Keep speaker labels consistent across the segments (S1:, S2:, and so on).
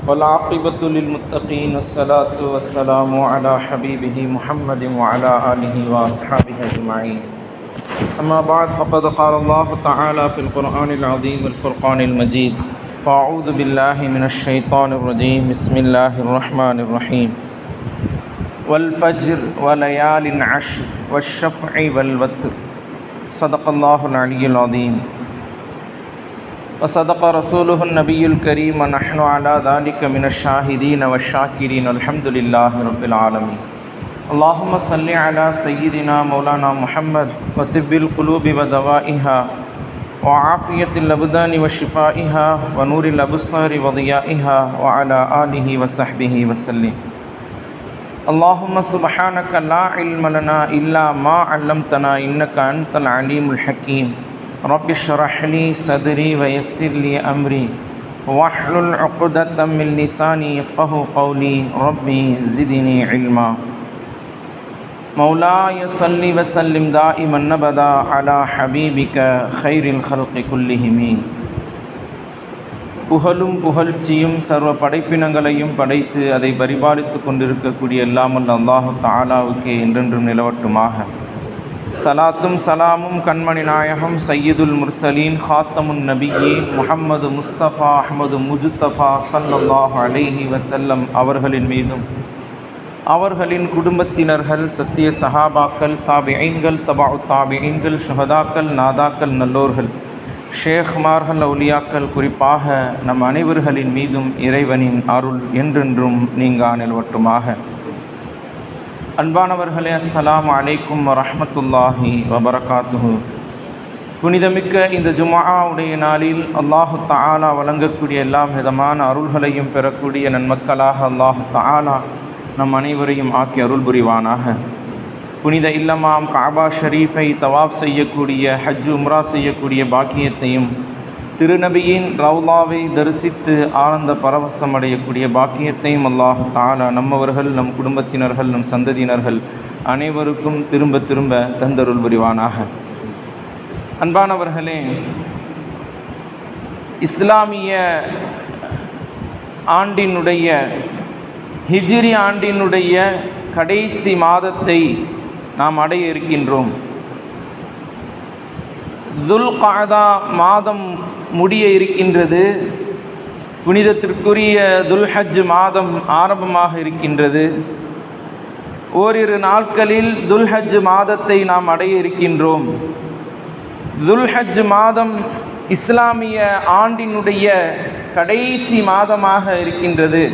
S1: والعاقبة للمتقين والصلاة والسلام على حبيبه محمد وعلى آله وأصحابه أجمعين. أما بعد فقد قال الله تعالى في القرآن العظيم والفرقان المجيد: فأعوذ بالله من الشيطان الرجيم. بسم الله الرحمن الرحيم. والفجر وليال عشر والشفع والوتر صدق الله العلي العظيم وصدق رسوله النبي الكريم ونحن على ذلك من الشاهدين والشاكرين الحمد لله رب العالمين. اللهم صل على سيدنا مولانا محمد وطب القلوب ودوائها وعافية الأبدان وشفائها ونور الأبصار وضيائها وعلى آله وصحبه وسلم. اللهم سبحانك لا علم لنا إلا ما علمتنا إنك أنت العليم الحكيم. رب اشرح لي صدري ويسر لي أمري واحلل عقدة من لساني يفقهوا قولي. ربي زدني علما. مولاي صل وسلم دائما أبدا على حبيبك خير الخلق كلهم. புகழும் புகழ்ச்சியும் சர்வ படைப்பினங்களையும் படைத்து அதை பரிபாலித்து கொண்டிருக்கக்கூடிய எல்லாமல் அல்லாஹு தஆலாவுக்கே என்றென்றும் நிலவட்டுமாக. சலாத்தும் சலாமும் கண்மணி நாயகம் சையீதுல் முர்சலீன் ஹாத்தமுன் நபியீன் முஹம்மது முஸ்தபா அஹ்மது முஜ்தபா ஸல்லல்லாஹு அலைஹி வஸல்லம் அவர்களின் மீதும் அவர்களின் குடும்பத்தினர்கள் சத்திய சஹாபாக்கள் தாபிஈன்கள் தபஉ தாபிஈன்கள் ஷுஹதாக்கள் நாதாக்கள் நல்லோர்கள் ஷேக்மார்கள் அவுலியாக்கள் குறிப்பாக நம் அனைவர்களின் மீதும் இறைவனின் அருள் என்றென்றும் நீங்கா நிலவட்டுமாக. அன்பானவர்களே, அஸ்ஸலாமு அலைக்கும் வரஹ்மத்துல்லாஹி வபரகாத்துஹு. புனிதமிக்க இந்த ஜும்ஆவுடைய நாளில் அல்லாஹு தஆலா வழங்கக்கூடிய எல்லா விதமான அருள்களையும் பெறக்கூடிய நன்மக்களாக அல்லாஹு தஆலா நம் அனைவரையும் ஆக்கி அருள் புரிவானாக. புனித இல்லமாம் காபா ஷரீஃபை தவாப் செய்யக்கூடிய ஹஜ் உம்ரா செய்யக்கூடிய பாக்கியத்தையும் திருநபியின் ரவுலாவை தரிசித்து ஆனந்த பரவசம் அடையக்கூடிய பாக்கியத்தையும் அல்லாஹ் தஆலா நம்மவர்கள் நம் குடும்பத்தினர்கள் நம் சந்ததியினர்கள் அனைவருக்கும் திரும்ப திரும்ப தந்தருள் புரிவானாக. அன்பானவர்களே, இஸ்லாமிய ஆண்டினுடைய ஹிஜ்ரி ஆண்டினுடைய கடைசி மாதத்தை நாம் அடைய இருக்கின்றோம். துல்காதா மாதம் முடிய இருக்கின்றது. புனிதத்திற்குரிய துல்ஹஜ் மாதம் ஆரம்பமாக இருக்கின்றது. ஓரிரு நாட்களில் துல்ஹஜ் மாதத்தை நாம் அடைய இருக்கின்றோம். துல்ஹஜ் மாதம் இஸ்லாமிய ஆண்டினுடைய கடைசி மாதமாக இருக்கின்றது.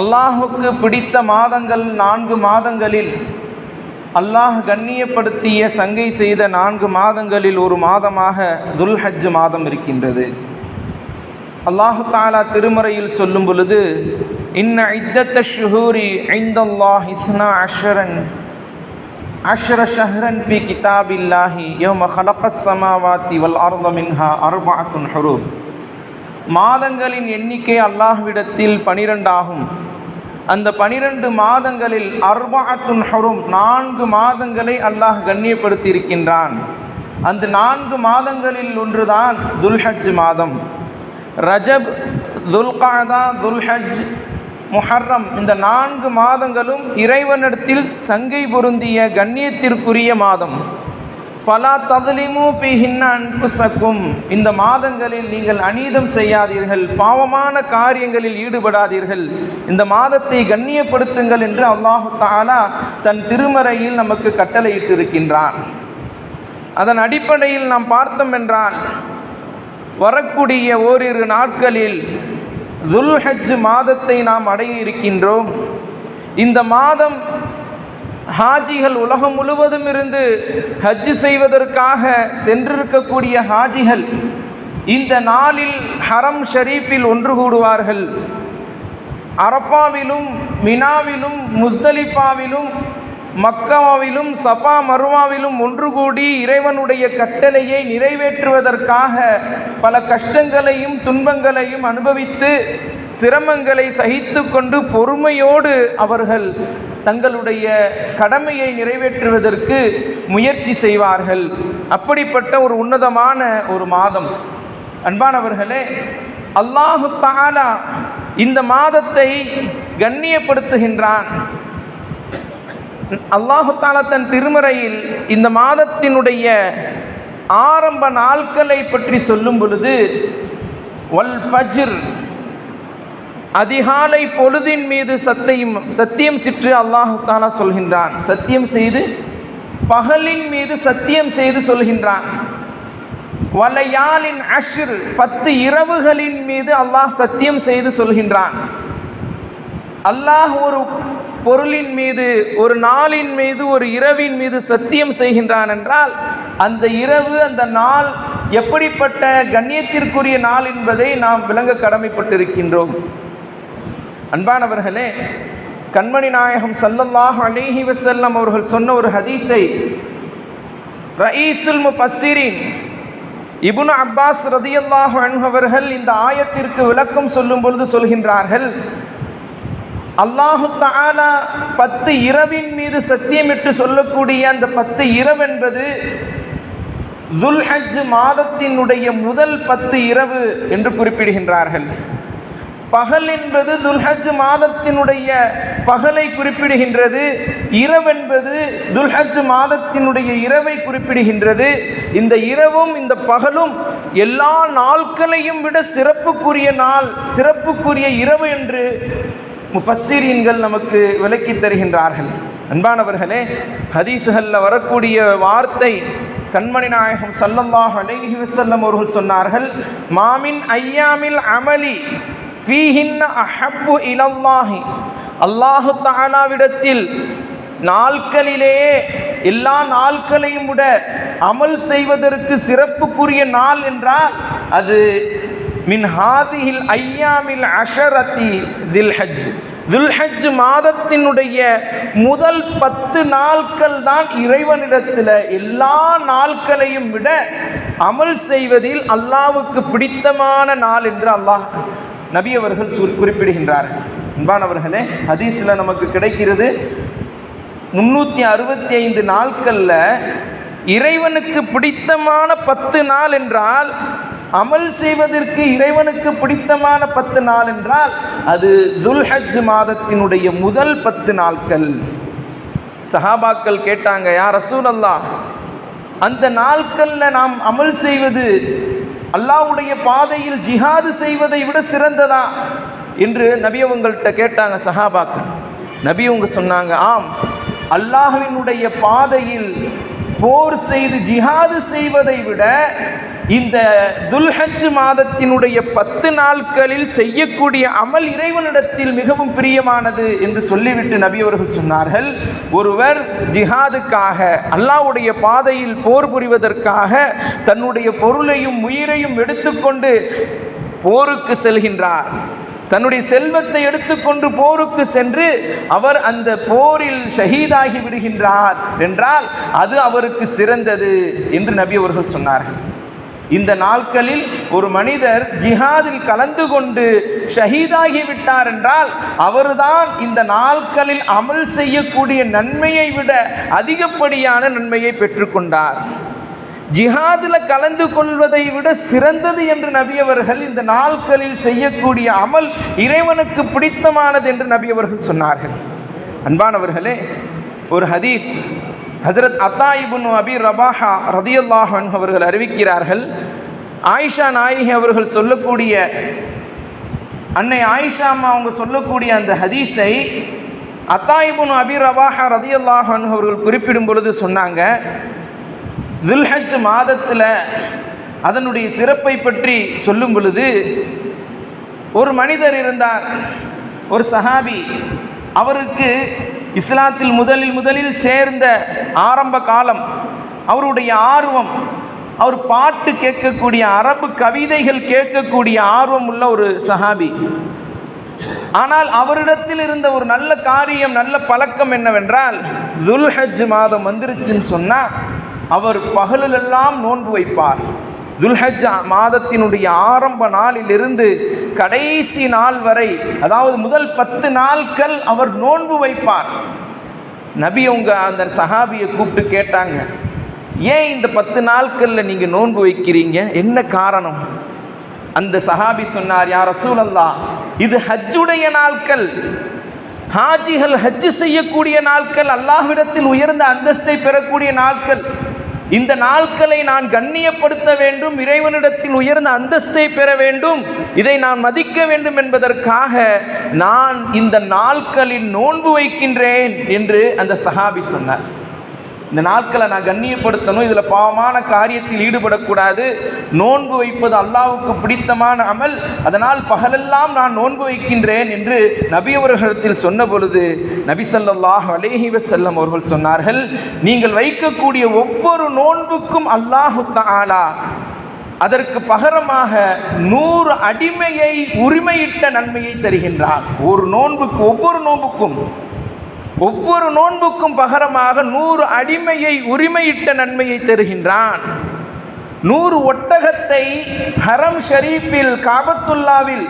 S1: அல்லாஹுக்கு பிடித்த மாதங்கள் 4 மாதங்களில் அல்லாஹ் கண்ணியப்படுத்திய சங்கை செய்த 4 மாதங்களில் ஒரு மாதமாக துல்ஹஜ் மாதம் இருக்கின்றது. அல்லாஹு தஆலா திருமறையில் சொல்லும் பொழுது, இன்ன இத்தத்தஷ் ஷுஹூரி இன்தல்லாஹி 12 ஷஹ்ரன் ஃபீ கிதாபில்லாஹி யௌம ஹலகஸ் ஸமாவாதி வல் அர்த மின்ஹா அர்பஅத்துன் ஹுரூம். மாதங்களின் எண்ணிக்கை அல்லாஹ்விடத்தில் 12 ஆகும். அந்த 12 மாதங்களில் அர்பஅத்துன் ஹுரும் 4 மாதங்களை அல்லாஹ் கண்ணியப்படுத்தி இருக்கின்றான். அந்த 4 மாதங்களில் ஒன்றுதான் துல்ஹஜ் மாதம். ரஜப், துல்காதா, துல்ஹஜ், முஹர்ரம் இந்த 4 மாதங்களும் இறைவனிடத்தில் சங்கை பொருந்திய கண்ணியத்திற்குரிய மாதம். ஃபலா தظலிமு ஃபீஹின்ன அன்ஃபுஸக்கும். இந்த மாதங்களில் நீங்கள் அநீதம் செய்யாதீர்கள், பாவமான காரியங்களில் ஈடுபடாதீர்கள், இந்த மாதத்தை கண்ணியப்படுத்துங்கள் என்று அல்லாஹு தஆலா தன் திருமறையில் நமக்கு கட்டளையிட்டிருக்கின்றான். அதன் அடிப்படையில் நாம் பார்த்தோம் என்றால், வரக்கூடிய ஓரிரு நாட்களில் துல்ஹஜ் மாதத்தை நாம் அடைய இருக்கின்றோம். இந்த மாதம் ஹாஜிகள் உலகம் முழுவதும் இருந்து ஹஜ் செய்வதற்காக சென்றிருக்கக்கூடிய ஹாஜிகள் இந்த நாளில் ஹரம் ஷரீஃபில் ஒன்று கூடுவார்கள். அரஃபாவிலும் மினாவிலும் முஸ்தலிஃபாவிலும் மக்காவிலும் சஃபா மர்வாவிலும் ஒன்று கூடி இறைவனுடைய கட்டளையை நிறைவேற்றுவதற்காக பல கஷ்டங்களையும் துன்பங்களையும் அனுபவித்து சிரமங்களை சகித்து கொண்டு பொறுமையோடு அவர்கள் தங்களுடைய கடமையை நிறைவேற்றுவதற்கு முயற்சி செய்வார்கள். அப்படிப்பட்ட ஒரு உன்னதமான ஒரு மாதம். அன்பானவர்களே, அல்லாஹு தஆலா இந்த மாதத்தை கண்ணியப்படுத்துகின்றான். அல்லாஹு தஆலா தன் திருமறையில் இந்த மாதத்தினுடைய ஆரம்ப நாட்களை பற்றி சொல்லும் பொழுது, வல் ஃபஜ்ர், அதிகாலை பொழுதின் மீது சத்தியம் சிற்று அல்லாஹு தஆலா சொல்கின்றான். சத்தியம் செய்து பகலின் மீது சத்தியம் செய்து சொல்கின்றான். வலையாலின் அஷ்ர், 10 இரவுகளின் மீது அல்லாஹ் சத்தியம் செய்து சொல்கின்றான். அல்லாஹ் ஒரு பொருளின் மீது, ஒரு நாளின் மீது, ஒரு இரவின் மீது சத்தியம் செய்கின்றான் என்றால் அந்த இரவு, அந்த நாள் எப்படிப்பட்ட கண்ணியத்திற்குரிய நாள் என்பதை நாம் விளங்க கடமைப்பட்டிருக்கின்றோம். அன்பானவர்களே, கண்மணி நாயகம் ஸல்லல்லாஹு அலைஹி வஸல்லம் அவர்கள் சொன்ன ஒரு ஹதீஸை ரயீசுல் முஃபஸ்ஸிரீன் இப்னு அப்பாஸ் ரலியல்லாஹு அன்ஹு அவர்கள் இந்த ஆயத்திற்கு விளக்கம் சொல்லும் பொழுது சொல்கின்றார்கள், அல்லாஹு தஆலா 10 இரவின் மீது சத்தியமிட்டு சொல்லக்கூடிய அந்த 10 இரவு என்பது துல்ஹஜ் மாதத்தினுடைய முதல் 10 இரவு என்று குறிப்பிடுகின்றார்கள். பகல் என்பது துல்ஹஜ் மாதத்தினுடைய பகலை குறிப்பிடுகின்றது. இரவென்பது துல்ஹஜ் மாதத்தினுடைய இரவை குறிப்பிடுகின்றது. இந்த இரவும் இந்த பகலும் எல்லா நாட்களையும் விட சிறப்புக்குரிய நாள், சிறப்புக்குரிய இரவு என்று முஃபஸ்ஸிரீன்கள் நமக்கு விளக்கி தருகின்றார்கள். அன்பானவர்களே, ஹதீஸ்களில் வரக்கூடிய வார்த்தை கண்மணி நாயகம் ஸல்லல்லாஹு அலைஹி வஸல்லம் அவர்கள் சொன்னார்கள், மாமின் ஐயாமில் அமலி ஃபீஹின்ன அஹப்பு இலல்லாஹி, அல்லாஹு தஆலாவிடத்தில் நாட்களிலேயே எல்லா நாட்களையும் விட அமல் செய்வதற்கு சிறப்புக்குரிய நாள் என்றால் அது மின் ஹாதிஹில் ஐயாமில் அஷரத்தி தில்ஹஜ், துல்ஹஜ் மாதத்தினுடைய முதல் 10 நாட்கள் தான் இறைவனிடத்தில் எல்லா நாட்களையும் விட அமல் செய்வதில் அல்லாஹ்வுக்கு பிடித்தமான நாள் என்று அல்லாஹ் நபி அவர்கள் குறிப்பிடுகின்றார்கள். அன்பானவர்களே, ஹதீஸில் நமக்கு கிடைக்கிறது 365 நாட்களில் இறைவனுக்கு பிடித்தமான 10 நாள் என்றால், அமல் செய்வதற்கு இறைவனுக்கு பிடித்தமான 10 நாள் என்றால் அது துல்ஹஜ் மாதத்தினுடைய முதல் 10 நாட்கள். சஹாபாக்கள் கேட்டாங்க, யா ரசூலல்லாஹ், அந்த நாட்களில் நாம் அமல் செய்வது அல்லாஹ்வுடைய பாதையில் ஜிஹாது செய்வதை விட சிறந்ததா என்று நபி அவங்கள்ட்ட கேட்டாங்க சஹாபாக்கள். நபி அவங்க சொன்னாங்க, ஆம், அல்லாஹ்வினுடைய பாதையில் போர் செய்து ஜிஹாது செய்வதை விட இந்த துல்ஹஜ் மாதத்தினுடைய 10 நாட்களில் செய்யக்கூடிய அமல் இறைவனிடத்தில் மிகவும் பிரியமானது என்று சொல்லிவிட்டு நபி அவர்கள் சொன்னார்கள், ஒருவர் ஜிஹாதுக்காக, அல்லாஹ்வுடைய பாதையில் போர் புரிவதற்காக தன்னுடைய பொருளையும் உயிரையும் எடுத்துக்கொண்டு போருக்கு செல்கின்றார், தன்னுடைய செல்வத்தை எடுத்துக்கொண்டு போருக்கு சென்று அவர் அந்த போரில் ஷஹீதாகி விடுகின்றார் என்றால் அது அவருக்கு சிறந்தது என்று நபி அவர்கள் சொன்னார்கள். இந்த நாட்களில் ஒரு மனிதர் ஜிஹாதில் கலந்து கொண்டு ஷஹீதாகி விட்டார் என்றால் அவர்தான் இந்த நாட்களில் அமல் செய்யக்கூடிய நன்மையை விட அதிகப்படியான நன்மையை பெற்றுக்கொண்டார். ஜிஹாதில் கலந்து கொள்வதை விட சிறந்தது என்று நபி அவர்கள் இந்த நாட்களில் செய்யக்கூடிய அமல் இறைவனுக்கு பிடித்தமானது என்று நபி அவர்கள் சொன்னார்கள். அன்பானவர்களே, ஒரு ஹதீஸ் ஹஜ்ரத் அத்தா இப்னு அபி ரபாஹா ரலியல்லாஹு அன்ஹு அவர்கள் அறிவிக்கிறார்கள், ஆயிஷா நாயகி அவர்கள் சொல்லக்கூடிய, அன்னை ஆயிஷா அம்மா அவங்க சொல்லக்கூடிய அந்த ஹதீஸை அத்தா இப்னு அபி ரபாஹா ரலியல்லாஹு அன்ஹு அவர்கள் குறிப்பிடும் பொழுது சொன்னாங்க, துல்ஹஜ் மாதத்தில் அதனுடைய சிறப்பை பற்றி சொல்லும் பொழுது, ஒரு மனிதர் இருந்தார், ஒரு சஹாபி. அவருக்கு இஸ்லாத்தில் முதலில் சேர்ந்த ஆரம்ப காலம், அவருடைய ஆர்வம், அவர் பாட்டு கேட்கக்கூடிய, அரபு கவிதைகள் கேட்கக்கூடிய ஆர்வம் உள்ள ஒரு சஹாபி. ஆனால் அவரிடத்தில் இருந்த ஒரு நல்ல காரியம், நல்ல பழக்கம் என்னவென்றால், துல்ஹஜ் மாதம் வந்துருச்சுன்னு சொன்னால் அவர் பகலெல்லாம் நோன்பு வைப்பார். துல்ஹஜ் மாதத்தினுடைய ஆரம்ப நாளிலிருந்து கடைசி நாள் வரை, அதாவது முதல் 10 நாட்கள் அவர் நோன்பு வைப்பார். நபி அவங்க அந்த சஹாபியை கூப்பிட்டு கேட்டாங்க, ஏன் இந்த 10 நாட்களில் நீங்கள் நோன்பு வைக்கிறீங்க, என்ன காரணம்? அந்த சஹாபி சொன்னார், யா ரசூலல்லாஹ், இது ஹஜ்ஜுடைய நாட்கள், ஹாஜிகள் ஹஜ்ஜு செய்யக்கூடிய நாட்கள், அல்லாஹ்விடத்தில் உயர்ந்த அந்தஸ்தை பெறக்கூடிய நாட்கள். இந்த நாட்களை நான் கண்ணியப்படுத்த வேண்டும், இறைவனிடத்தில் உயர்ந்த அந்தஸ்தை பெற வேண்டும், இதை நான் மதிக்க வேண்டும் என்பதற்காக நான் இந்த நாட்களில் நோன்பு வைக்கின்றேன் என்று அந்த சஹாபி சொன்னார். இந்த நாட்களை நான் கண்ணியப்படுத்தணும், இதில் பாவமான காரியத்தில் ஈடுபடக்கூடாது, நோன்பு வைப்பது அல்லாஹ்வுக்கு பிடித்தமான அமல், அதனால் பகலெல்லாம் நான் நோன்பு வைக்கின்றேன் என்று நபி அவர்களிடத்தில் சொன்ன பொழுது நபி ஸல்லல்லாஹு அலைஹி வஸல்லம் அவர்கள் சொன்னார்கள், நீங்கள் வைக்கக்கூடிய ஒவ்வொரு நோன்புக்கும் அல்லாஹ் தஆலா அதற்கு பகரமாக 100 அடிமையை உரிமையிட்ட நன்மையை தருகின்றார். ஒரு நோன்புக்கு, ஒவ்வொரு நோன்புக்கும் பகரமாக 100 அடிமையை உரிமையிட்ட நன்மையை தருகின்றான். 100 ஒட்டகத்தை ஹரம் ஷரீஃபில், காபத்துல்லாவில்,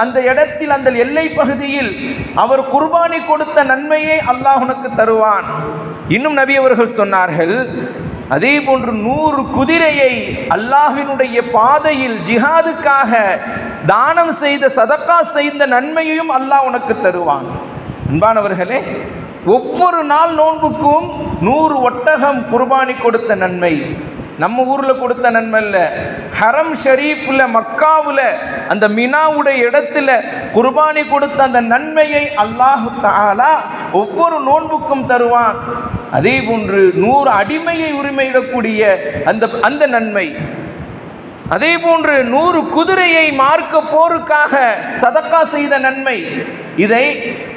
S1: அந்த இடத்தில், அந்த எல்லை பகுதியில் அவர் குர்பானி கொடுத்த நன்மையை அல்லாஹ் உனக்கு தருவான். இன்னும் நபி அவர்கள் சொன்னார்கள், அதே போன்று 100 குதிரையை அல்லாஹ்வினுடைய பாதையில் ஜிஹாதுக்காக தானம் செய்த, சதக்கா செய்த நன்மையையும் அல்லாஹ் உனக்கு தருவான். அன்பானவர்களே, ஒவ்வொரு நாள் நோன்புக்கும் 100 ஒட்டகம் குர்பானி கொடுத்த நன்மை. நம்ம ஊரில் கொடுத்த நன்மை இல்லை, ஹரம் ஷரீஃபில், மக்காவில், அந்த மினாவுடைய இடத்துல குர்பானி கொடுத்த அந்த நன்மையை அல்லாஹ் தஆலா ஒவ்வொரு நோன்புக்கும் தருவான். அதே போன்று 100 அடிமையை உரிமையிடக்கூடிய அந்த நன்மை, அதே போன்று 100 குதிரையை மார்க்க போருக்காக சதக்கா செய்த நன்மை, இதை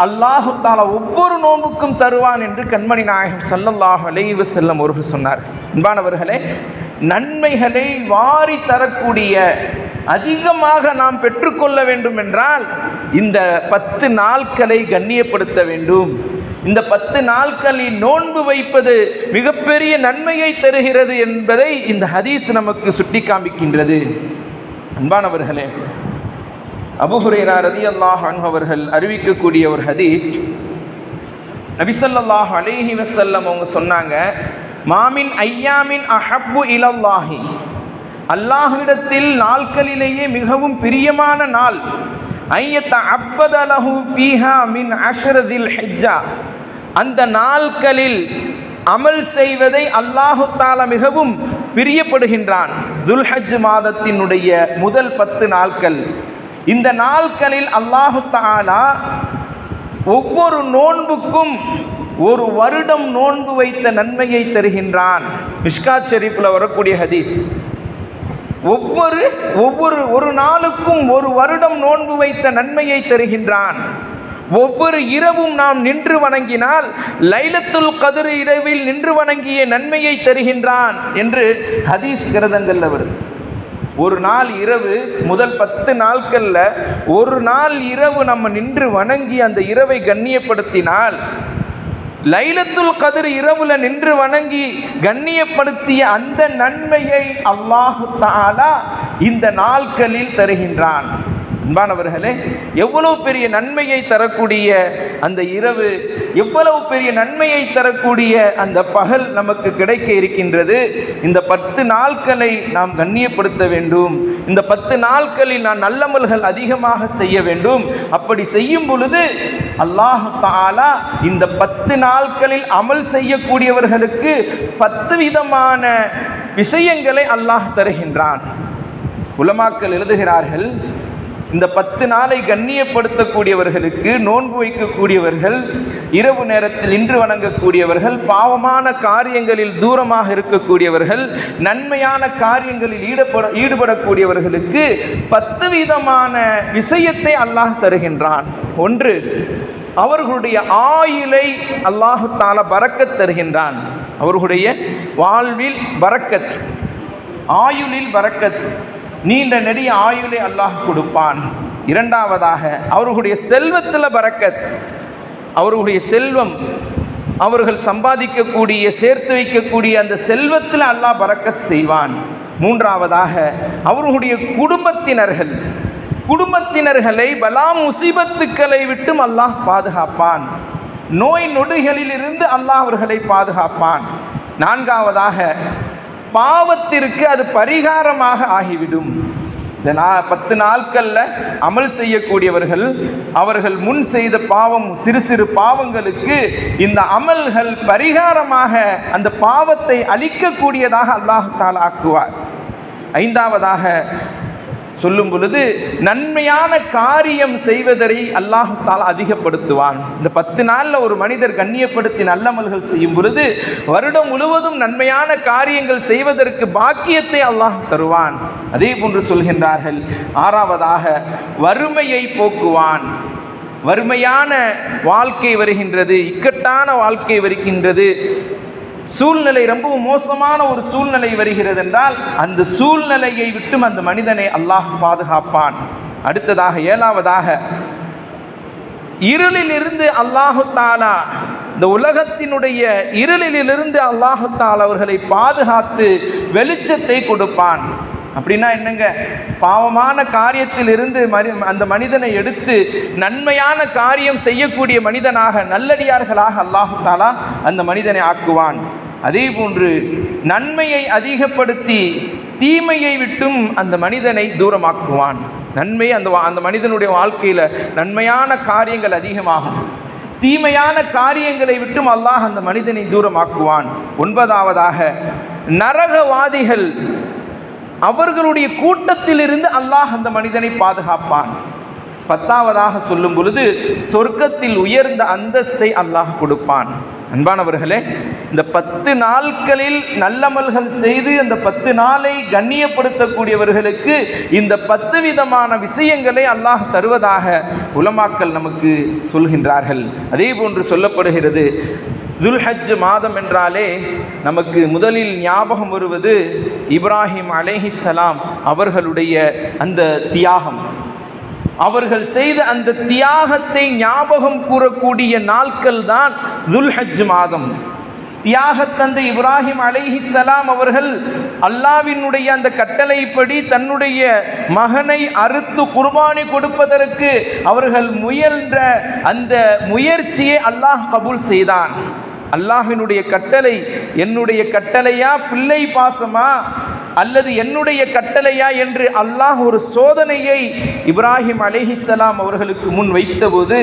S1: அல்லாஹ் தஆலா ஒவ்வொரு நோன்புக்கும் தருவான் என்று கண்மணி நாயகம் ஸல்லல்லாஹு அலைஹி வஸல்லம் அவர்கள் சொன்னார். அன்பானவர்களே, நன்மைகளை வாரி தரக்கூடிய, அதிகமாக நாம் பெற்றுக்கொள்ள வேண்டும் என்றால் இந்த 10 நாட்களை கண்ணியப்படுத்த வேண்டும். இந்த 10 நாட்களில் நோன்பு வைப்பது மிகப்பெரிய நன்மையை தருகிறது என்பதை இந்த ஹதீஸ் நமக்கு சுட்டி காண்பிக்கின்றது. அன்பானவர்களே, அபூ ஹுரைரா ரலியல்லாஹு அன்ஹு அவர்கள் அறிவிக்கக்கூடிய ஒரு ஹதீஸ், நபி ஸல்லல்லாஹு அலைஹி வஸல்லம் அவங்க சொன்னாங்க, மாமின் ஐயாமின் அஹப்பு இலல்லாஹி, அல்லாஹ்விடத்தில் நாட்களிலேயே மிகவும் பிரியமான நாள், ஐயத்த அப்பதலஹு ஃபீஹா மின் அஷ்ரதில் ஹிஜ்ஜா, அந்த நாட்களில் அமல் செய்வதை அல்லாஹு தஆலா மிகவும் பிரியப்படுகின்றான். துல்ஹஜ் மாதத்தினுடைய முதல் 10 நாட்கள், இந்த நாட்களில் அல்லாஹு தஆலா ஒவ்வொரு நோன்புக்கும் 1 வருடம் நோன்பு வைத்த நன்மையை தருகின்றான். மிஷ்காத் ஷரீஃபில் வரக்கூடிய ஹதீஸ், ஒவ்வொரு நாளுக்கும் 1 வருடம் நோன்பு வைத்த நன்மையை தருகின்றான். ஒவ்வொரு இரவும் நாம் நின்று வணங்கினால் லைலத்துல் கத்ர் இரவில் நின்று வணங்கிய நன்மையை தருகின்றான் என்று ஹதீஸ் கிரந்தங்கள்ல வருது. ஒரு நாள் இரவு, முதல் 10 நாட்களில் ஒரு நாள் இரவு நம்ம நின்று வணங்கி அந்த இரவை கண்ணியப்படுத்தினால், லைலத்துல் கத்ர் இரவுல நின்று வணங்கி கண்ணியப்படுத்திய அந்த நன்மையை அல்லாஹ் தஆலா இந்த நாட்களில் தருகின்றான். அன்பானவர்களே, எவ்வளவு பெரிய நன்மையை தரக்கூடிய அந்த இரவு, எவ்வளவு பெரிய நன்மையை தரக்கூடிய அந்த பகல் நமக்கு கிடைக்க இருக்கின்றது. இந்த 10 நாட்களை நாம் கண்ணியப்படுத்த வேண்டும். இந்த 10 நாட்களில் நான் நல்லமல்கள் அதிகமாக செய்ய வேண்டும். அப்படி செய்யும் பொழுது அல்லாஹ் தஆலா இந்த 10 நாட்களில் அமல் செய்யக்கூடியவர்களுக்கு 10 விதமான விஷயங்களை அல்லாஹ் தருகின்றான். உலமாக்கள் எழுதுகிறார்கள், இந்த 10 நாளை கண்ணியப்படுத்தக்கூடியவர்களுக்கு, நோன்பு வைக்கக்கூடியவர்கள், இரவு நேரத்தில் நின்று வணங்கக்கூடியவர்கள், பாவமான காரியங்களில் தூரமாக இருக்கக்கூடியவர்கள், நன்மையான காரியங்களில் ஈடுபடக்கூடியவர்களுக்கு 10 விதமான விஷயத்தை அல்லாஹ் தருகின்றான். ஒன்று, அவர்களுடைய ஆயுளை அல்லாஹ் தஆலா பரக்கத் தருகின்றான். அவர்களுடைய வாழ்வில் பரக்கத், ஆயுளில் பரக்கத், நீண்ட நெடிய ஆயுளை அல்லாஹ் கொடுப்பான். இரண்டாவதாக, அவர்களுடைய செல்வத்தில் பரக்கத், அவர்களுடைய செல்வம், அவர்கள் சம்பாதிக்கக்கூடிய, சேர்த்து வைக்கக்கூடிய அந்த செல்வத்தில் அல்லாஹ் பரக்கத் செய்வான். மூன்றாவதாக, அவர்களுடைய குடும்பத்தினர்களை பலா முசீபத்துக்களை விட்டும் அல்லாஹ் பாதுகாப்பான். நோய் நொடிகளில் இருந்து அல்லாஹ் அவர்களை பாதுகாப்பான். நான்காவதாக, பாவத்திற்கு அது பரிகாரமாக ஆகிவிடும். இந்த 10 நாட்களில் அமல் செய்யக்கூடியவர்கள் அவர்கள் முன் செய்த பாவம் சிறு சிறு பாவங்களுக்கு இந்த அமல்கள் பரிகாரமாக அந்த பாவத்தை அழிக்கக்கூடியதாக அல்லாஹ் தஆலா ஆக்குவார். 5வதாக சொல்லும் பொழுது நன்மையான காரியம் செய்வதை அல்லாஹ் தஆலா அதிகப்படுத்துவான். இந்த 10 நாளில் ஒரு மனிதர் கண்ணியப்படுத்தி நல்லமல்கள் செய்யும் பொழுது வருடம் முழுவதும் நன்மையான காரியங்கள் செய்வதற்கு பாக்கியத்தை அல்லாஹ் தருவான். அதே போன்று சொல்கின்றார்கள். 6வதாக வறுமையை போக்குவான். வறுமையான வாழ்க்கை வருகின்றது, இக்கட்டான வாழ்க்கை வருகின்றது, சூழ்நிலை ரொம்பவும் மோசமான ஒரு சூழ்நிலை வருகிறது என்றால் அந்த சூழ்நிலையை விட்டும் அந்த மனிதனை அல்லாஹ் பாதுகாப்பான். அடுத்ததாக 7வதாக இருளிலிருந்து அல்லாஹு தஆலா, இந்த உலகத்தினுடைய இருளிலிருந்து அல்லாஹு தஆலா அவர்களை பாதுகாத்து வெளிச்சத்தை கொடுப்பான். அப்படின்னா என்னங்க, பாவமான காரியத்தில் இருந்து அந்த மனிதனை எடுத்து நன்மையான காரியம் செய்யக்கூடிய மனிதனாக, நல்லடியார்களாக அல்லாஹு தஆலா அந்த மனிதனை ஆக்குவான். அதே போன்று நன்மையை அதிகப்படுத்தி தீமையை விட்டும் அந்த மனிதனை தூரமாக்குவான். நன்மை அந்த மனிதனுடைய வாழ்க்கையில் நன்மையான காரியங்கள் அதிகமாகும், தீமையான காரியங்களை விட்டும் அல்லாஹ் அந்த மனிதனை தூரமாக்குவான். 9வதாக நரகவாதிகள் அவர்களுடைய கூட்டத்திலிருந்து அல்லாஹ் அந்த மனிதனை பாதுகாப்பான். 10வதாக சொல்லும் பொழுது சொர்க்கத்தில் உயர்ந்த அந்தஸ்தை அல்லாஹ் கொடுப்பான். அன்பானவர்களே, இந்த 10 நாட்களில் நல்லமல்கள் செய்து அந்த 10 நாளை கண்ணியப்படுத்தக்கூடியவர்களுக்கு இந்த 10 விதமான விஷயங்களை அல்லாஹ் தருவதாக உலமாக்கள் நமக்கு சொல்கின்றார்கள். அதே போன்று சொல்லப்படுகிறது, துல்ஹஜ் மாதம் என்றாலே நமக்கு முதலில் ஞாபகம் வருவது இப்ராஹிம் அலைஹிஸ்ஸலாம் அவர்களுடைய அந்த தியாகம். அவர்கள் செய்த அந்த தியாகத்தை ஞாபகம் கூறக்கூடிய நாட்கள் தான் துல்ஹஜ் மாதம். தியாகத்தந்தை இப்ராஹிம் அலைஹிஸ்ஸலாம் அவர்கள் அல்லாஹ்வினுடைய அந்த கட்டளைப்படி தன்னுடைய மகனை அறுத்து குர்பானி கொடுப்பதற்கு அவர்கள் முயன்ற அந்த முயற்சியை அல்லாஹ் கபூல் செய்தான். அல்லாஹ்வினுடைய கட்டளை என்னுடைய கட்டளையா, பிள்ளை பாசமா, அல்லது என்னுடைய கட்டளையா என்று அல்லாஹ் ஒரு சோதனையை இப்ராஹிம் அலைஹிஸ்ஸலாம் அவர்களுக்கு முன் வைத்தபோது,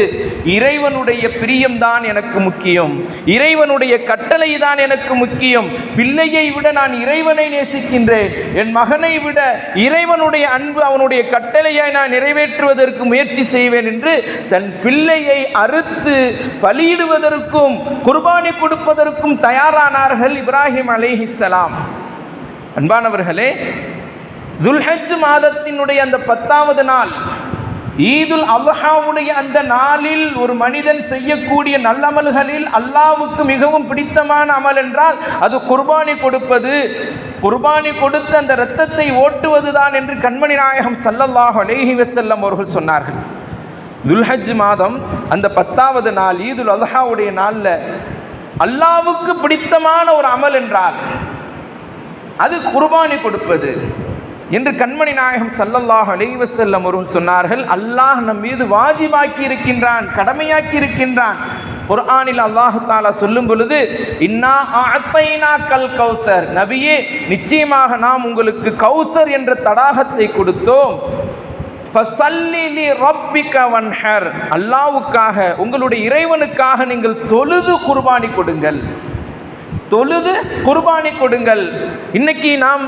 S1: இறைவனுடைய பிரியம்தான் எனக்கு முக்கியம், இறைவனுடைய கட்டளை தான் எனக்கு முக்கியம், பிள்ளையை விட நான் இறைவனை நேசிக்கின்றேன், என் மகனை விட இறைவனுடைய அன்பு அவனுடைய கட்டளையை நான் நிறைவேற்றுவதற்கு முயற்சி செய்வேன் என்று தன் பிள்ளையை அறுத்து பலியிடுவதற்கும் குர்பானி கொடுப்பதற்கும் தயாரானார்கள் இப்ராஹிம் அலைஹிஸ்ஸலாம். அன்பானவர்களே, துல்ஹஜ் மாதத்தினுடைய அந்த 10வது நாள் ஈதுல் அல்ஹாவுடைய அந்த நாளில் ஒரு மனிதன் செய்யக்கூடிய நல்லமல்களில் அல்லாஹ்வுக்கு மிகவும் பிடித்தமான அமல் என்றால் அது குர்பானி கொடுப்பது, குர்பானி கொடுத்து அந்த இரத்தத்தை ஓட்டுவது தான் என்று கண்மணி நாயகம் ஸல்லல்லாஹு அலைஹி வஸல்லம் அவர்கள் சொன்னார்கள். துல்ஹஜ் மாதம் அந்த 10வது நாள் ஈதுல் அல்ஹாவுடைய நாளில் அல்லாஹ்வுக்கு பிடித்தமான ஒரு அமல் என்றால் அது குர்பானி கொடுப்பது என்று கண்மணி நாயகம் ஸல்லல்லாஹு அலைஹி வஸல்லம் அவர்கள் சொன்னார்கள். அல்லாஹ் நம் மீது வாஜிபாக்கி இருக்கின்றான், கடமையாக்கி இருக்கின்றான். குர்ஆனில் அல்லாஹ் தஆலா சொல்லும் பொழுது, இன்னா அஅதைனாக்கல் கௌசர், நபியே நிச்சயமாக நாம் உங்களுக்கு கௌசர் என்ற தடாகத்தை கொடுத்தோம். ஃபஸல்லி லி ரப்பிக வன்ஹர், அல்லாஹ்வுக்காக உங்களுடைய இறைவனுக்காக நீங்கள் தொழுது குர்பானி கொடுங்கள், தொழுது குர்பானி கொடுங்கள். இன்னைக்கு நாம்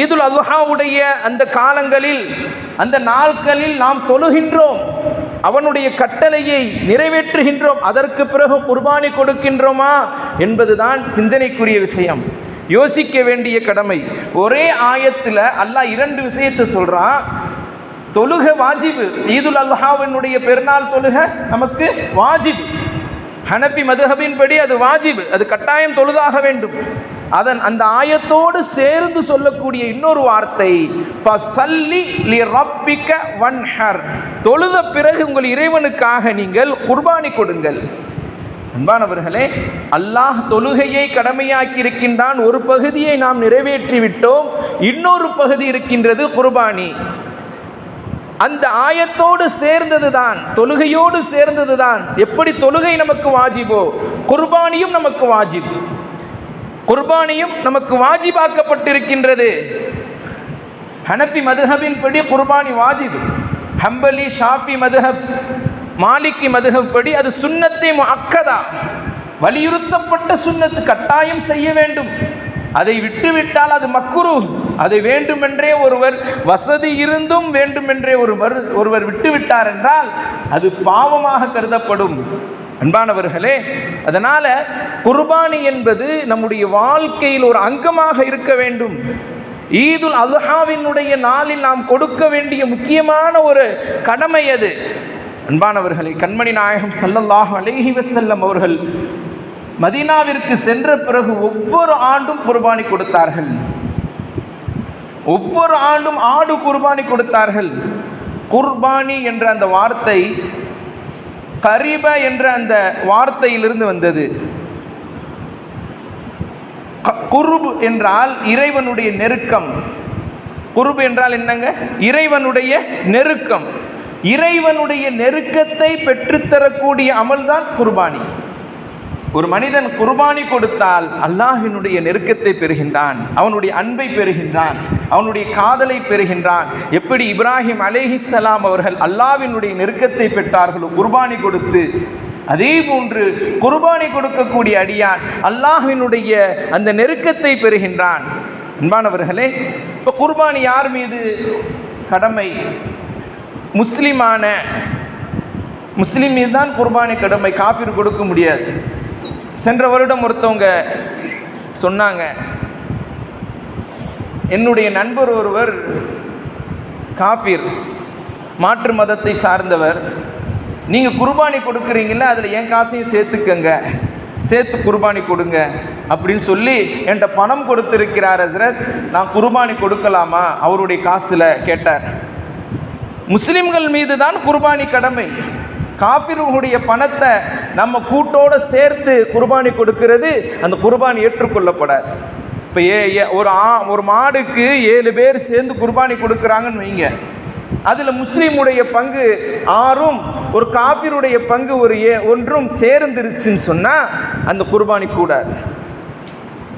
S1: ஈதுல் அல்ஹாவுடைய அந்த காலங்களில் அந்த நாட்களில் நாம் தொழுகின்றோம், அவனுடைய கட்டளையை நிறைவேற்றுகின்றோம், அதற்கு பிறகு குர்பானி கொடுக்கின்றோமா என்பதுதான் சிந்தனைக்குரிய விஷயம், யோசிக்க வேண்டிய கடமை. ஒரே ஆயத்தில் அல்லாஹ் 2 விஷயத்தை சொல்றான். தொழுக வாஜிபு, ஈதுல் அல்ஹாவினுடைய பெருநாள் தொழுக நமக்கு வாஜிபு, ஹனபி மதுஹபின் படி அது வாஜிபு, அது கட்டாயம் தொழுதாக வேண்டும். அதன் அந்த ஆயத்தோடு சேர்ந்து சொல்லக்கூடிய இன்னொரு வார்த்தை ஃபஸல்லி லி ரப்பிக வன்ஹர், தொழுத பிறகு உங்கள் இறைவனுக்காக நீங்கள் குர்பானி கொடுங்கள். அன்பானவர்களே, அல்லாஹ் தொழுகையை கடமையாக்கி இருக்கின்றான். ஒரு பகுதியை நாம் நிறைவேற்றி விட்டோம், இன்னொரு பகுதி இருக்கின்றது குர்பானி. அந்த ஆயத்தோடு சேர்ந்ததுதான், தொழுகையோடு சேர்ந்ததுதான். எப்படி தொழுகை நமக்கு வாஜிபோ குர்பானியும் நமக்கு வாஜிப், குர்பானியும் நமக்கு வாஜிபாக்கப்பட்டிருக்கின்றது. ஹனஃபி மதுஹபின் படி குர்பானி வாஜிப், ஹம்பலி ஷாஃபி மதுஹப் மாலிகி மதுஹப் படி அது சுன்னத்தை முஅக்கதா, வலியுறுத்தப்பட்ட சுன்னத்து, கட்டாயம் செய்ய வேண்டும். அதை விட்டுவிட்டால் அது மக்ரூ. அதை வேண்டுமென்றே ஒருவர், வசதி இருந்தும் வேண்டுமென்றே ஒருவர் விட்டுவிட்டார் என்றால் அது பாவமாக கருதப்படும். அன்பானவர்களே, அதனால குர்பானி என்பது நம்முடைய வாழ்க்கையில் ஒரு அங்கமாக இருக்க வேண்டும். ஈதுல் அல்ஹாவினுடைய நாளில் நாம் கொடுக்க வேண்டிய முக்கியமான ஒரு கடமை அது. அன்பானவர்களே, கண்மணி நாயகம் ஸல்லல்லாஹு அலைஹி வஸல்லம் அவர்கள் மதீனாவிற்கு சென்ற பிறகு ஒவ்வொரு ஆண்டும் குர்பானி கொடுத்தார்கள். ஒவ்வொரு ஆண்டும் ஆடு குர்பானி கொடுத்தார்கள். குர்பானி என்ற அந்த வார்த்தை கரீப என்ற அந்த வார்த்தையிலிருந்து வந்தது. குர்ப் என்றால் இறைவனுடைய நெருக்கம். குர்ப் என்றால் என்னங்க? இறைவனுடைய நெருக்கம். இறைவனுடைய நெருக்கத்தை பெற்றுத்தரக்கூடிய அமல்தான் குர்பானி. ஒரு மனிதன் குர்பானி கொடுத்தால் அல்லாஹ்வினுடைய நெருக்கத்தை பெறுகின்றான், அவனுடைய அன்பை பெறுகின்றான், அவனுடைய காதலை பெறுகின்றான். எப்படி இப்ராஹிம் அலைஹிஸ்ஸலாம் அவர்கள் அல்லாஹ்வினுடைய நெருக்கத்தை பெற்றார்களோ குர்பானி கொடுத்து, அதே போன்று குர்பானி கொடுக்கக்கூடிய அடியான் அல்லாஹ்வினுடைய அந்த நெருக்கத்தை பெறுகின்றான். அன்பானவர்களே, இப்போ குர்பானி யார் மீது கடமை? முஸ்லிம் மீது தான் குர்பானி கடமை, காஃபிர் கொடுக்க முடியாது. சென்ற வருடம் ஒருத்தவங்க சொன்னாங்க, என்னுடைய நண்பர் ஒருவர் காஃபிர், மாற்று மதத்தை சார்ந்தவர், நீங்கள் குர்பானி கொடுக்குறீங்களா, அதில் என் காசையும் சேர்த்துக்கங்க, சேர்த்து குர்பானி கொடுங்க அப்படின்னு சொல்லி என்கிட்ட பணம் கொடுத்துருக்கிறார் ஹஸ்ரத், நான் குர்பானி கொடுக்கலாமா அவருடைய காசில் கேட்டார். முஸ்லிம்கள் மீது தான் குர்பானி கடமை. காபிர்களுடைய பணத்தை நம்ம கூட்டோடு சேர்த்து குர்பானி கொடுக்கிறது, அந்த குர்பானி ஏற்றுக்கொள்ளப்படாது. இப்போ ஒரு மாடுக்கு 7 பேர் சேர்ந்து குர்பானி கொடுக்குறாங்கன்னு வைங்க, அதில் முஸ்லீமுடைய பங்கு 6ம் ஒரு காபிருடைய பங்கு 1ம் சேர்ந்துருச்சுன்னு சொன்னால் அந்த குர்பானி கூடாது.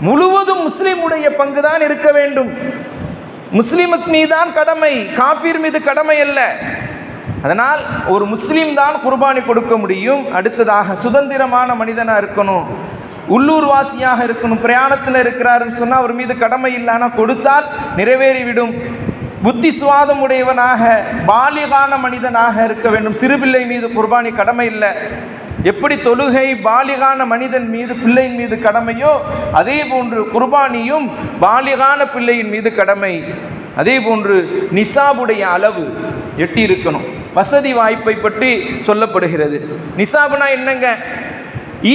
S1: முழுவதும் முஸ்லீமுடைய பங்கு தான் இருக்க வேண்டும். முஸ்லீமுக்கு மீதான் கடமை, காபிர் மீது கடமை அல்ல. அதனால் ஒரு முஸ்லீம் தான் குர்பானி கொடுக்க முடியும். அடுத்ததாக சுதந்திரமான மனிதனாக இருக்கணும், உள்ளூர் வாசியாக இருக்கணும். பிரயாணத்தில் இருக்கிறாருன்னு சொன்னால் அவர் மீது கடமை இல்லைன்னா கொடுத்தால் நிறைவேறிவிடும். புத்தி சுவாதம் உடையவனாக பாலிகான மனிதனாக இருக்க வேண்டும். சிறுபிள்ளை மீது குர்பானி கடமை இல்லை. எப்படி தொழுகை பாலிகான மனிதன் மீது பிள்ளையின் மீது கடமையோ அதே போன்று குர்பானியும் பாலிகான பிள்ளையின் மீது கடமை. அதே போன்று நிசாபுடைய அளவு எட்டி இருக்கணும். வசதி வாய்ப்பை பற்றி சொல்லப்படுகிறது. நிசாபுனா என்னங்க?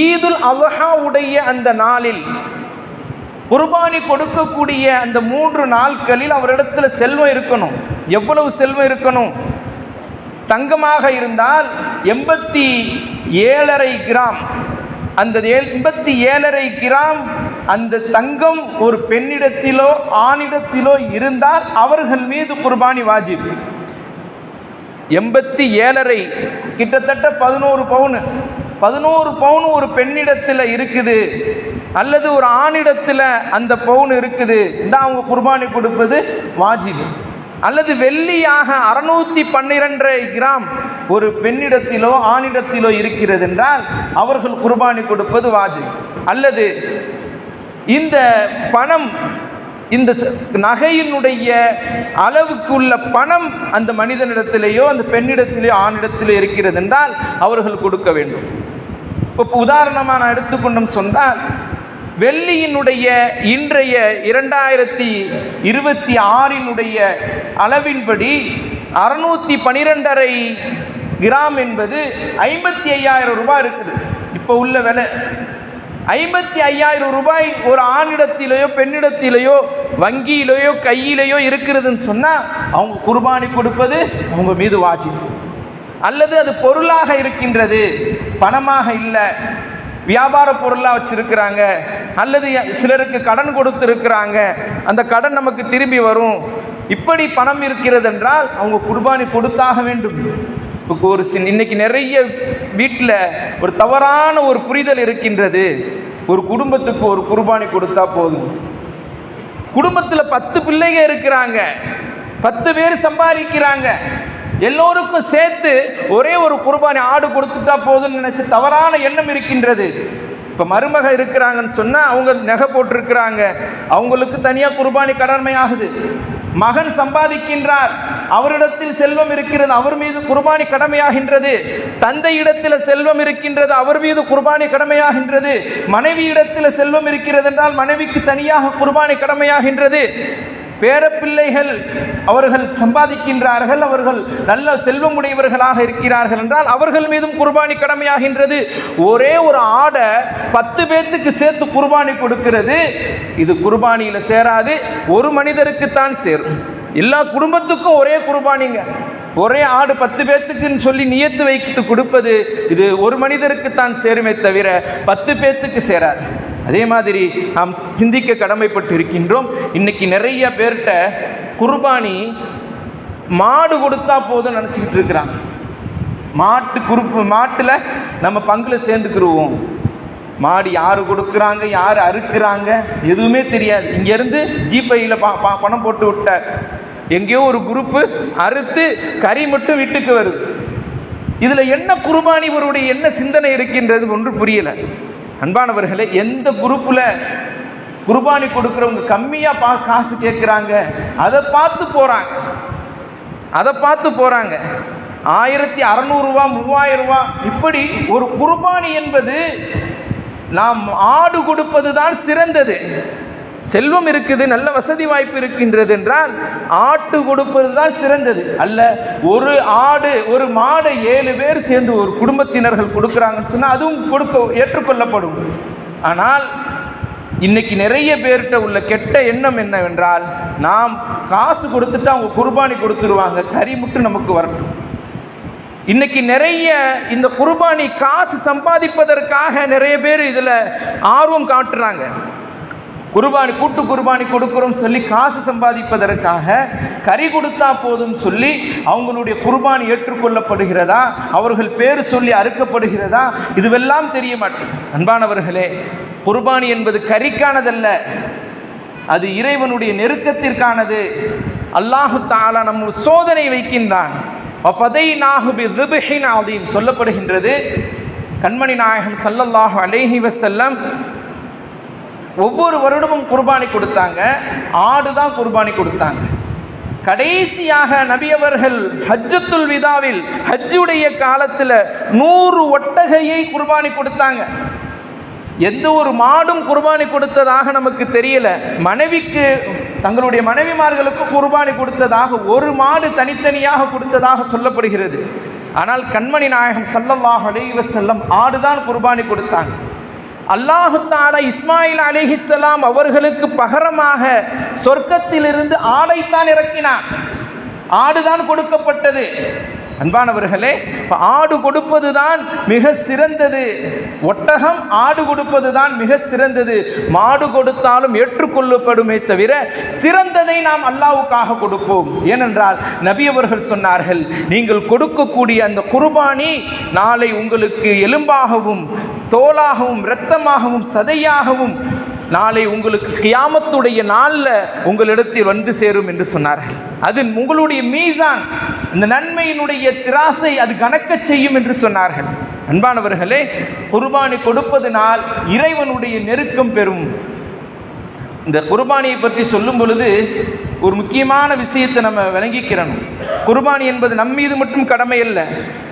S1: ஈதுல் அல்ஹாவுடைய அந்த நாளில் குர்பானி கொடுக்கக்கூடிய அந்த 3 நாட்களில் அவரிடத்தில் செல்வம் இருக்கணும். எவ்வளவு செல்வம் இருக்கணும்? தங்கமாக இருந்தால் 87.5 கிராம். அந்த 87.5 கிராம் அந்த தங்கம் ஒரு பெண்ணிடத்திலோ ஆணிடத்திலோ இருந்தால் அவர்கள் மீது குர்பானி வாஜிப். 87.5 கிட்டத்தட்ட 11 பவுன். 11 பவுன் ஒரு பெண்ணிடத்தில் இருக்குது அல்லது ஒரு ஆணிடத்தில் அந்த பவுன் இருக்குது, இந்த அவங்க குர்பானி கொடுப்பது வாஜிப். அல்லது வெள்ளியாக 612 கிராம் ஒரு பெண்ணிடத்திலோ ஆணிடத்திலோ இருக்கிறது என்றால் அவர்கள் குர்பானி கொடுப்பது வாஜிப். அல்லது இந்த பணம், இந்த நகையினுடைய அளவுக்குள்ள பணம் அந்த மனிதனிடத்திலேயோ அந்த பெண்ணிடத்திலேயோ ஆணிடத்திலோ இருக்கிறது என்றால் அவர்கள் கொடுக்க வேண்டும். இப்போ உதாரணமாக நான் எடுத்துக்கொண்டோம் சொன்னால், வெள்ளியினுடைய இன்றைய 2026 அளவின்படி 612.5 கிராம் என்பது 55,000 ரூபாய் இருக்குது. இப்போ உள்ள விலை 55,000 ரூபாய் ஒரு ஆணிடத்திலேயோ பெண்ணிடத்திலேயோ வங்கியிலேயோ கையிலேயோ இருக்கிறதுன்னு சொன்னால் அவங்க குர்பானி கொடுப்பது அவங்க மீது வாஜிப். அல்லது அது பொருளாக இருக்கின்றது, பணமாக இல்லை, வியாபார பொருளாக வச்சிருக்கிறாங்க, அல்லது சிலருக்கு கடன் கொடுத்துருக்கிறாங்க, அந்த கடன் நமக்கு திரும்பி வரும், இப்படி பணம் இருக்கிறது என்றால் அவங்க குர்பானி கொடுத்தாக வேண்டும். ஒரு இன்னைக்கு நிறைய வீட்டில் ஒரு தவறான ஒரு புரிதல் இருக்கின்றது. ஒரு குடும்பத்துக்கு ஒரு குர்பானி கொடுத்தா போதும். குடும்பத்தில் 10 பிள்ளைங்க இருக்கிறாங்க, 10 பேர் சம்பாதிக்கிறாங்க, எல்லோருக்கும் சேர்த்து ஒரே ஒரு குர்பானி ஆடு கொடுத்துட்டா போதும்னு நினைச்சு தவறான எண்ணம் இருக்கின்றது. இப்போ மருமக இருக்கிறாங்கன்னு சொன்னால் அவங்க நகை போட்டிருக்கிறாங்க, அவங்களுக்கு தனியாக குர்பானி கடமையாகுது. மகன் சம்பாதிக்கின்றார், அவரிடத்தில் செல்வம் இருக்கிறது, அவர் மீது குர்பானி கடமையாகின்றது. தந்தை இடத்தில் செல்வம் இருக்கின்றது, அவர் மீது குர்பானி கடமையாகின்றது. மனைவி இடத்தில் செல்வம் இருக்கிறது என்றால் மனைவிக்கு தனியாக குர்பானி கடமையாகின்றது. பேரப்பிள்ளைகள் அவர்கள் சம்பாதிக்கின்றார்கள், அவர்கள் நல்ல செல்வம் உடையவர்களாக இருக்கிறார்கள் என்றால் அவர்கள் மீதும் குர்பானி கடமையாகின்றது. ஒரே ஒரு ஆடை 10 பேர்த்துக்கு சேர்த்து குர்பானி கொடுக்கிறது, இது குர்பானியில் சேராது, ஒரு மனிதருக்குத்தான் சேரும். எல்லா குடும்பத்துக்கும் ஒரே குர்பானிங்க, ஒரே ஆடு 10 பேர்த்துக்குன்னு சொல்லி நியத்து வைத்து கொடுப்பது இது ஒரு மனிதருக்குத்தான் சேருமே தவிர 10 பேர்த்துக்கு சேராது. அதே மாதிரி நாம் சிந்திக்க கடமைப்பட்டு இருக்கின்றோம். இன்னைக்கு நிறைய பேர்கிட்ட குர்பானி மாடு கொடுத்தா போதும் நினச்சிக்கிட்டு இருக்கிறாங்க. மாட்டில் நம்ம பங்கில் சேர்ந்துக்கிடுவோம். மாடு யார் கொடுக்குறாங்க, யார் அறுக்கிறாங்க எதுவுமே தெரியாது. இங்கேருந்து ஜிபையில் பணம் போட்டு விட்டார், எங்கேயோ ஒரு குரூப்பு அறுத்து கறி மட்டும் வீட்டுக்கு வருது. இதில் என்ன குர்பானி இவருடைய என்ன சிந்தனை இருக்கின்றது ஒன்று புரியலை. அன்பானவர்களே, எந்த குரூப்பில் குர்பானி கொடுக்குறவங்க கம்மியாக காசு கேட்குறாங்க அதை பார்த்து போகிறாங்க. 1600 ரூபா 3000 ரூபா இப்படி ஒரு குர்பானி என்பது நாம் ஆடு கொடுப்பது தான் சிறந்தது. செல்வம் இருக்குது, நல்ல வசதி வாய்ப்பு இருக்கின்றது என்றால் ஆட்டு கொடுப்பது தான் சிறந்தது அல்ல. ஒரு ஆடு ஒரு மாடை 7 பேர் சேர்ந்து ஒரு குடும்பத்தினர்கள் கொடுக்குறாங்கன்னு சொன்னால் அதுவும் ஏற்றுக்கொள்ளப்படும். ஆனால் இன்னைக்கு நிறைய பேர்கிட்ட உள்ள கெட்ட எண்ணம் என்னவென்றால், நாம் காசு கொடுத்துட்டு அவங்க குர்பானி கொடுத்துருவாங்க, கறி மட்டும் நமக்கு வரட்டும். இன்னைக்கு நிறைய இந்த குர்பானி காசு சம்பாதிப்பதற்காக நிறைய பேர் இதில் ஆர்வம் காட்டுறாங்க. குர்பானி கூட்டு குர்பானி கொடுக்குறோம் சொல்லி காசு சம்பாதிப்பதற்காக கறி கொடுத்தா போதும் சொல்லி அவங்களுடைய குர்பானி ஏற்றுக்கொள்ளப்படுகிறதா, அவர்கள் பேர் சொல்லி அறுக்கப்படுகிறதா, இதுவெல்லாம் தெரிய மாட்டேன். அன்பானவர்களே, குர்பானி என்பது கறிக்கானதல்ல, அது இறைவனுடைய நெருக்கத்திற்கானது. அல்லாஹு தஆலா நம்ம சோதனை வைக்கின்றான். சொல்லப்படுகின்றது, கண்மணி நாயகம் ஸல்லல்லாஹு அலைஹி வஸல்லம் ஒவ்வொரு வருடமும் குர்பானி கொடுத்தாங்க, ஆடு தான் குர்பானி கொடுத்தாங்க. கடைசியாக நபி அவர்கள் ஹஜ்ஜத்துல் விதாவில் ஹஜ்ஜுடைய காலத்தில் 100 ஒட்டகையை குர்பானி கொடுத்தாங்க. எந்த ஒரு மாடும் குர்பானி கொடுத்ததாக நமக்கு தெரியல. மனைவிக்கு தங்களுடைய மனைவிமார்களுக்கு குர்பானி கொடுத்ததாக ஒரு மாடு தனித்தனியாக கொடுத்ததாக சொல்லப்படுகிறது. ஆனால் கண்மணி நாயகம் ஸல்லல்லாஹு அலைஹி வஸல்லம் ஆடுதான் குர்பானி கொடுத்தாங்க. அல்லாஹு தஆலா இஸ்மாயில் அலைஹிஸ்ஸலாம் அவர்களுக்கு பகரமாக சொர்க்கத்திலிருந்து ஆடைத்தான் இறக்கினார். ஆடுதான் கொடுக்கப்பட்டது. அன்பானவர்களே, ஆடு கொடுப்பது தான் மிக சிறந்தது. ஒட்டகம் ஆடு கொடுப்பது தான் மிக சிறந்தது. மாடு கொடுத்தாலும் ஏற்றுக்கொள்ளப்படுமே தவிர சிறந்ததை நாம் அல்லாஹ்வுக்காக கொடுப்போம். ஏனென்றால் நபி அவர்கள் சொன்னார்கள், நீங்கள் கொடுக்கக்கூடிய அந்த குர்பானி நாளை உங்களுக்கு எலும்பாகவும் தோலாகவும் இரத்தமாகவும் சதையாகவும் நாளை உங்களுக்கு கியாமத்துடைய நாளில் உங்களிடத்தில் வந்து சேரும் என்று சொன்னார்கள். அது உங்களுடைய மீசான், இந்த நன்மையினுடைய திராசை அது கணக்க செய்யும் என்று சொன்னார்கள். அன்பானவர்களே, குர்பானி கொடுப்பதனால் இறைவனுடைய நெருக்கம் பெறும். இந்த குர்பானியை பற்றி சொல்லும் பொழுது ஒரு முக்கியமான விஷயத்தை நம்ம விளங்கிக்கிறோம். குர்பானி என்பது நம் மீது மட்டும் கடமை அல்ல,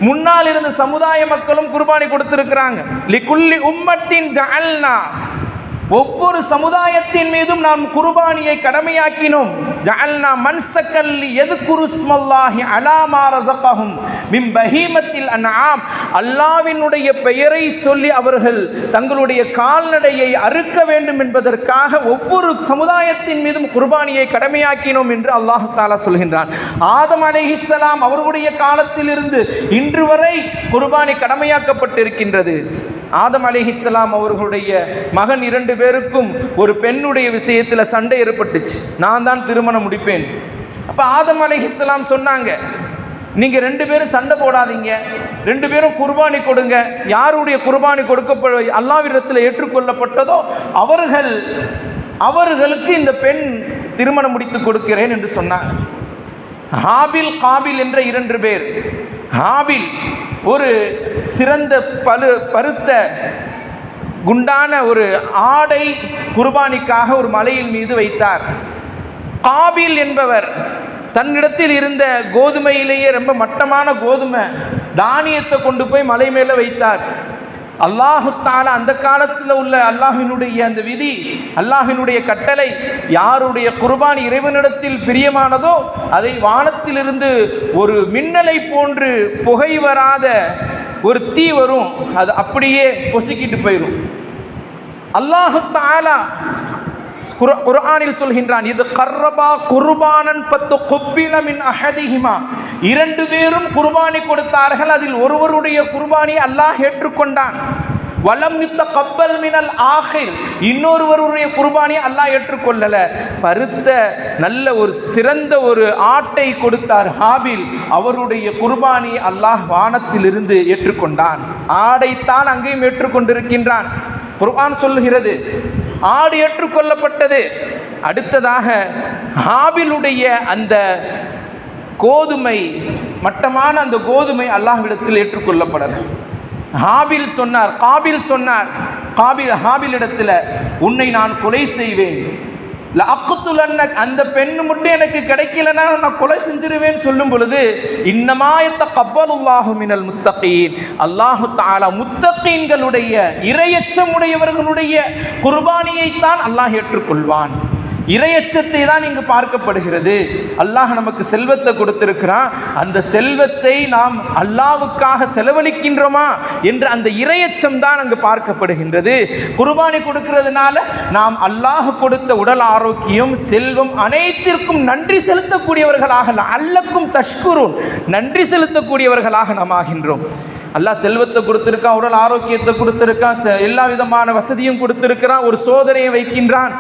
S1: முன்னால் இருந்த சமுதாய மக்களும் குர்பானி கொடுத்திருக்கிறாங்க. லிகுல்லி உம்மத்தின் ஜஅல்னா, ஒவ்வொரு சமுதாயத்தின் மீதும் நாம் குர்பானியை கடமையாக்கினோம். ஜஅல்னா மன்சக்கல் யذ்குரு ஸ்மல்லாஹி அலா மா ரஸகஹும் மின் பஹீமத்தில் அன்ஆம், அல்லாஹ்வினுடைய பெயரை சொல்லி அவர்கள் தங்களுடைய கால்நடையை அறுக்க வேண்டும் என்பதற்காக ஒவ்வொரு சமுதாயத்தின் மீதும் குர்பானியை கடமையாக்கினோம் என்று அல்லாஹ் தஆலா சொல்கின்றான். ஆதம் அலைஹிஸ்ஸலாம் அவர்களுடைய காலத்திலிருந்து இன்று வரை குர்பானி கடமையாக்கப்பட்டிருக்கின்றது. ஆதம் அலைஹிஸ்ஸலாம் அவர்களுடைய மகன் 2 பேருக்கும் ஒரு பெண்ணுடைய விஷயத்தில் சண்டை ஏற்பட்டுச்சு. நான் தான் திருமணம் முடிப்பேன். அப்போ ஆதம் அலைஹிஸ்ஸலாம் சொன்னாங்க, நீங்கள் 2 பேரும் சண்டை போடாதீங்க, 2 பேரும் குர்பானி கொடுங்க. யாருடைய குர்பானி அல்லாஹ்விடத்தில் ஏற்றுக்கொள்ளப்பட்டதோ அவர்களுக்கு இந்த பெண் திருமணம் முடித்து கொடுக்கிறேன் என்று சொன்னாங்க. ஹாபில் காபில் என்ற 2 பேர். ஹாபில் ஒரு சிறந்த பருத்த குண்டான ஒரு ஆடை குர்பானிக்காக ஒரு மலையின் மீது வைத்தார். காபில் என்பவர் தன்னிடத்தில் இருந்த கோதுமையிலேயே ரொம்ப மட்டமான கோதுமை தானியத்தை கொண்டு போய் மலை மேலே வைத்தார். அல்லாஹு தஆலா அந்த காலத்தில் உள்ள அல்லாஹினுடைய அந்த விதி, அல்லாஹினுடைய கட்டளை, யாருடைய குர்பான் இறைவனிடத்தில் பிரியமானதோ அதை வானத்திலிருந்து ஒரு மின்னலை போன்று புகை வராத ஒரு தீ வரும், அது அப்படியே பொசுக்கிட்டு போயிடும். அல்லாஹு தஆலா குர்ஆனில் சொல்கின்றான், இது கர்ரபா குர்பானன் ஃபத்துகுப்பில மின் அஹதிஹிமா, 2 பேரும் குர்பானி கொடுத்தார்கள், அதில் ஒருவருடைய குர்பானி அல்லாஹ் ஏற்றுக்கொண்டான். வலம் யுத்தகப்பல் மினல் ஆகிர், இன்னொருவருடைய குர்பானி அல்லாஹ் ஏற்றுக்கொள்ளல. பருத்த நல்ல ஒரு சிறந்த ஒரு ஆட்டை கொடுத்தார் ஹாபில், அவருடைய குர்பானி அல்லாஹ் வானத்திலிருந்து ஏற்றுக்கொண்டான். ஆடைத்தான் அங்கேயும் ஏற்றுக்கொண்டிருக்கின்றான். குர்ஆன் சொல்லுகிறது ஆடு ஏற்றுக்கொள்ளப்பட்டது. அடுத்ததாக ஹாபிலுடைய அந்த கோதுமை, மட்டமான அந்த கோதுமை அல்லாஹ்விடத்தில் ஏற்றுக்கொள்ளப்படலை. ஹாபில் சொன்னார், காபில் சொன்னார், ஹாபிலிடத்தில் உன்னை நான் கொலை செய்வேன், அந்த பெண்ணு மட்டும் எனக்கு கிடைக்கலன்னா நான் கொலை செஞ்சிருவேன் சொல்லும் பொழுது, இன்னமாயத்த கப்பலுல்லாஹு மினல் முத்தகீன், அல்லாஹு தஆலா முத்தகீன்களுடைய இறையச்சமுடையவர்களுடைய குர்பானியைத்தான் அல்லாஹ் ஏற்றுக்கொள்வான். இறையச்சத்தை தான் இங்கு பார்க்கப்படுகிறது. அல்லாஹ் நமக்கு செல்வத்தை கொடுத்திருக்கிறான், அந்த செல்வத்தை நாம் அல்லாஹ்வுக்காக செலவழிக்கின்றோமா என்ற அந்த இறையச்சம் தான் அங்கு பார்க்கப்படுகின்றது. குர்பானி கொடுக்கிறதுனால நாம் அல்லாஹ் கொடுத்த உடல் ஆரோக்கியம், செல்வம் அனைத்திற்கும் நன்றி செலுத்தக்கூடியவர்களாக, அல்லக்கும் தஷ்குரூன், நன்றி செலுத்தக்கூடியவர்களாக நாம் ஆகின்றோம். அல்லாஹ் செல்வத்தை கொடுத்திருக்கான், உடல் ஆரோக்கியத்தை கொடுத்திருக்கான், எல்லா விதமான வசதியும் கொடுத்திருக்கிறான். ஒரு சோதனையை வைக்கின்றான்.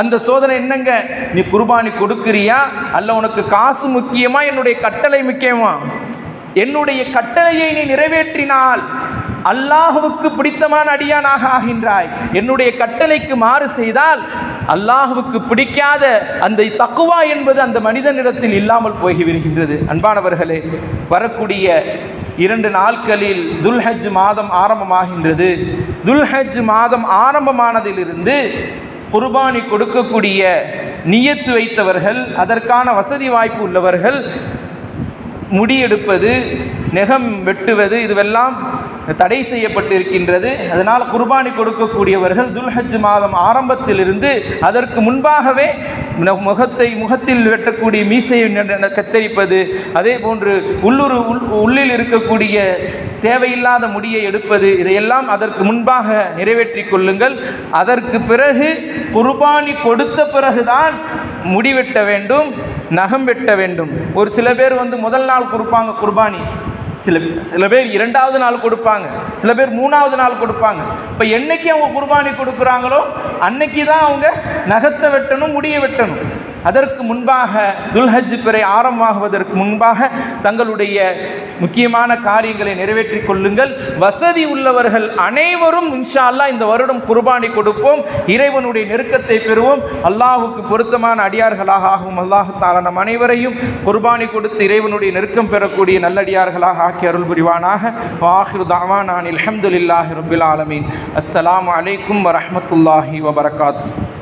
S1: அந்த சோதனை என்னங்க, நீ குர்பானி கொடுக்கிறியா, அல்ல உனக்கு காசு முக்கியமா, என்னுடைய கட்டளை முக்கியமா? என்னுடைய கட்டளையை நீ நிறைவேற்றினால் அல்லாஹ்வுக்கு பிடித்தமான அடியானாக ஆகின்றாய். என்னுடைய கட்டளைக்கு மாறு செய்தால் அல்லாஹ்வுக்கு பிடிக்காத அந்த தக்வா என்பது அந்த மனிதனிடத்தில் இல்லாமல் போய்விடுகின்றது. அன்பானவர்களே, வரக்கூடிய 2 நாட்களில் துல்ஹஜ் மாதம் ஆரம்பமாகின்றது. துல்ஹஜ் மாதம் ஆரம்பமானதிலிருந்து குர்பானி கொடுக்கக்கூடிய நியத்து வைத்தவர்கள், அதற்கான வசதி வாய்ப்பு உள்ளவர்கள், முடியெடுப்பது, நெகம் வெட்டுவது இதுவெல்லாம் தடை செய்யப்பட்டிருக்கின்றது. அதனால் குர்பானி கொடுக்கக்கூடியவர்கள் துல்ஹஜ் மாதம் ஆரம்பத்திலிருந்து அதற்கு முன்பாகவே முகத்தில் வெட்டக்கூடிய மீசையை கத்தரிப்பது, அதே போன்று உள்ளில் இருக்கக்கூடிய தேவையில்லாத முடியை எடுப்பது, இதையெல்லாம் அதற்கு முன்பாக நிறைவேற்றி கொள்ளுங்கள். அதற்கு பிறகு குர்பானி கொடுத்த பிறகுதான் முடி வெட்ட வேண்டும், நகம் வெட்ட வேண்டும். ஒரு சில பேர் முதல் நாள் கொடுப்பாங்க குர்பானி, சில பேர் 2வது நாள் கொடுப்பாங்க, சில பேர் 3வது நாள் கொடுப்பாங்க. இப்போ என்னைக்கு அவங்க குர்பானி கொடுக்குறாங்களோ அன்னைக்கு தான் அவங்க நகத்தை வெட்டணும், முடியை வெட்டணும். அதற்கு முன்பாக துல்ஹஜ் பிறை ஆரம்பமாகுவதற்கு முன்பாக தங்களுடைய முக்கியமான காரியங்களை நிறைவேற்றி கொள்ளுங்கள். வசதி உள்ளவர்கள் அனைவரும் இன்ஷா அல்லாஹ் இந்த வருடம் குர்பானி கொடுப்போம், இறைவனுடைய நெருக்கத்தை பெறுவோம், அல்லாஹுக்கு பொருத்தமான அடியார்களாக ஆகும். அல்லாஹ் தஆலா நம் அனைவரையும் குர்பானி கொடுத்து இறைவனுடைய நெருக்கம் பெறக்கூடிய நல்லடியார்களாக ஆக்கி அருள் புரிவானாக. வாஹிரு தஅவானா அல்ஹம்துலில்லாஹி ரப்பில் ஆலமீன். அஸ்ஸலாமு அலைக்கும் வரஹ்மத்துல்லாஹி வபரகாத்துஹு.